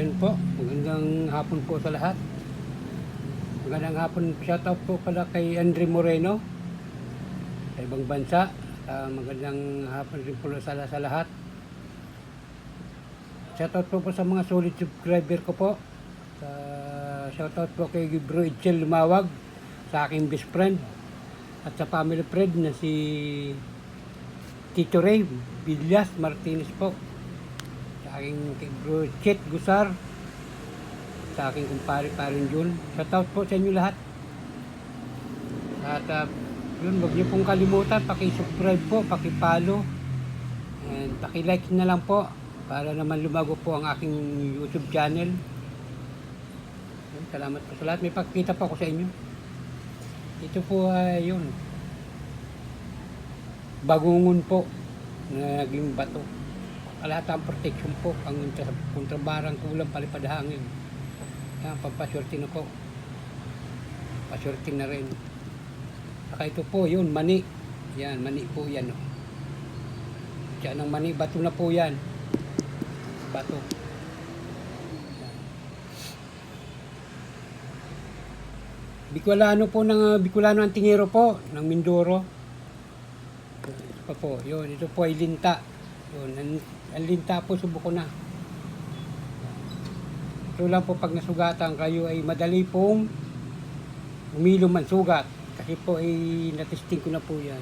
Ayan po, magandang hapon po sa lahat. Magandang hapon, shoutout po pala kay Andre Moreno sa ibang bansa. Magandang hapon rin po sa lahat. Shoutout po sa mga solid subscriber ko po. Shoutout po kay Bro Itchel Lumawag, sa aking best friend, at sa family friend na si Tito Ray Villas Martinez po, sa aking Bro Chet Gusar, sa aking kumpare Parin Jun. Shoutout po sa inyo lahat. At yun, huwag niyo pong kalimutan, paki-subscribe po, paki-follow, and paki-like na lang po para naman lumago po ang aking YouTube channel. Yun, salamat po sa lahat. May pagkita po ako sa inyo. Ito po ay yun, bagungon po na naging bato. Kalahatang protection po ang kontrabarang kulang palipad hangin. Yan, pampaswerte na po. Paswerte na rin. Saka ito po, yun, mani. Yan, mani po yan. Oh. Diyan ang mani, bato na po yan. Bato. Yan. Bicolano po ng Bicolano Antingero po, ng Mindoro. Ito pa po, yun, ito po ay linta. Yun, ang linta po, subuko na. Ito lang po, pag nasugatan kayo ay madali pong umilom ang sugat. Kasi po ay natesting ko na po yan.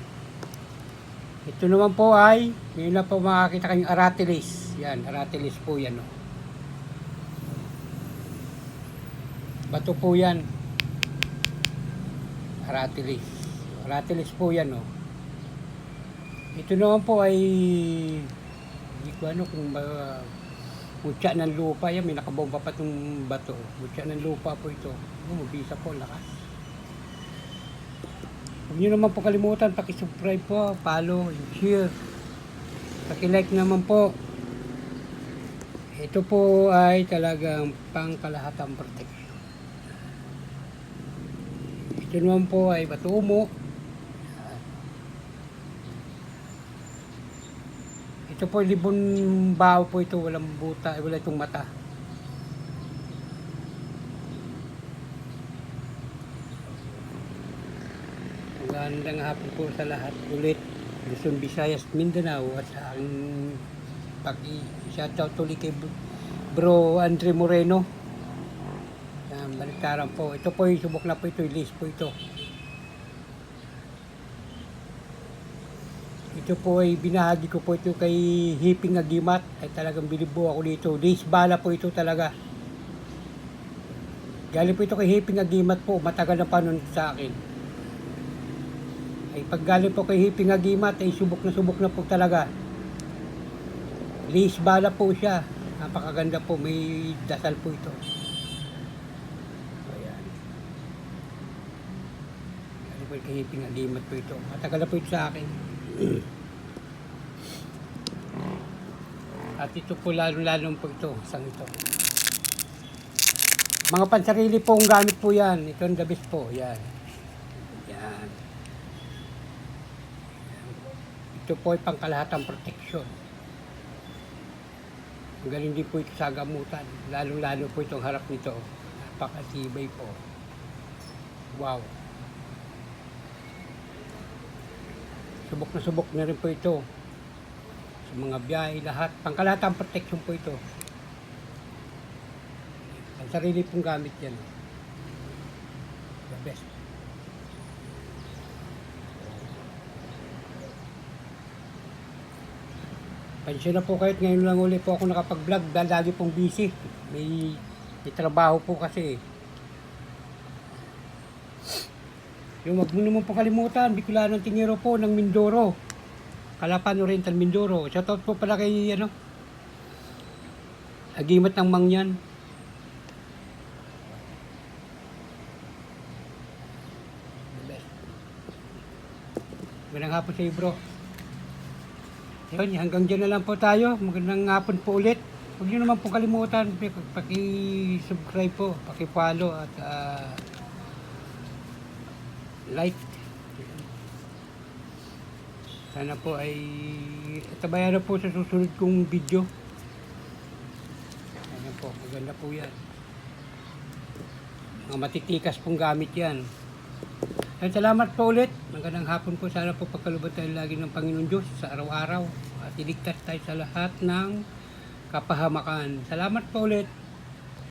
Ito naman po ay, ngayon na po makakita kayong aratilis. Yan, aratilis po yan. Oh. Bato po yan. Aratilis. Aratilis po yan. Oh. Ito naman po ay, hindi ko ano kung mutya ng lupa yan, may nakabomba pa itong bato. Mutya ng lupa po ito. Mabisa po, lakas. Huwag nyo naman po kalimutan, pakisubscribe po, follow, and share. Pakilike naman po. Ito po ay talagang pangkalahatang protection. Ito naman po ay batumo. Ito po libon bao po ito, walang buta, wala itong mata. Magandang hapon po sa lahat ulit. Luzon, Visayas, Mindanao, at sa aking pag-shoutout ulit kay Bro Andre Moreno. Baliktaran po. Ito po yung subok na po ito, list po ito. Ito po ay binahagi ko po ito kay Hiping Agimat. Ay talagang bilibo ako dito. List bala po ito talaga. Galing po ito kay Hiping Agimat po. Matagal na pa nun sa akin. Ay pag galing po kay Hiping Agimat ay subok na po talaga. List bala po siya. Napakaganda po. May dasal po ito. Ayan. Galing po kay Hiping Agimat po ito. Matagal na po ito sa akin. At ito po lalo po ito, isang ito. Mga pansarili pong gamit po yan. Ito ang the best po. Yan. Yan. Ito po ay pangkalahatang protection. Galing din po ito sa gamutan. Lalo po itong harap nito. Napakatibay po. Wow. Subok na rin po ito. Sa mga biyahe, lahat. Pangkalahatang protection po ito. Ang sarili pong gamit yan. The best. Pansya na po kahit ngayon lang ulit po ako nakapag-vlog dahil lagi pong busy. May trabaho po kasi. Yung wag mo naman po kalimutan, Bicolano Antingero po ng Mindoro. Calapan Oriental Mindoro. Shoutout po pala kay Agimat ng Mangyan. Magandang hapon sa iyo, bro. Yun, hanggang dyan na lang po tayo. Magandang hapon po ulit. Huwag nyo naman po kalimutan, paki-subscribe po, paki-follow at like. Sana po ay tabayan na po sa susunod kong video. po, maganda po yan. Mga matitikas pong gamit yan. At salamat po ulit. Magandang hapon po. Sana po pagkalubad tayo lagi ng Panginoon Diyos sa araw-araw. At iligtas tayo sa lahat ng kapahamakan. Salamat po ulit.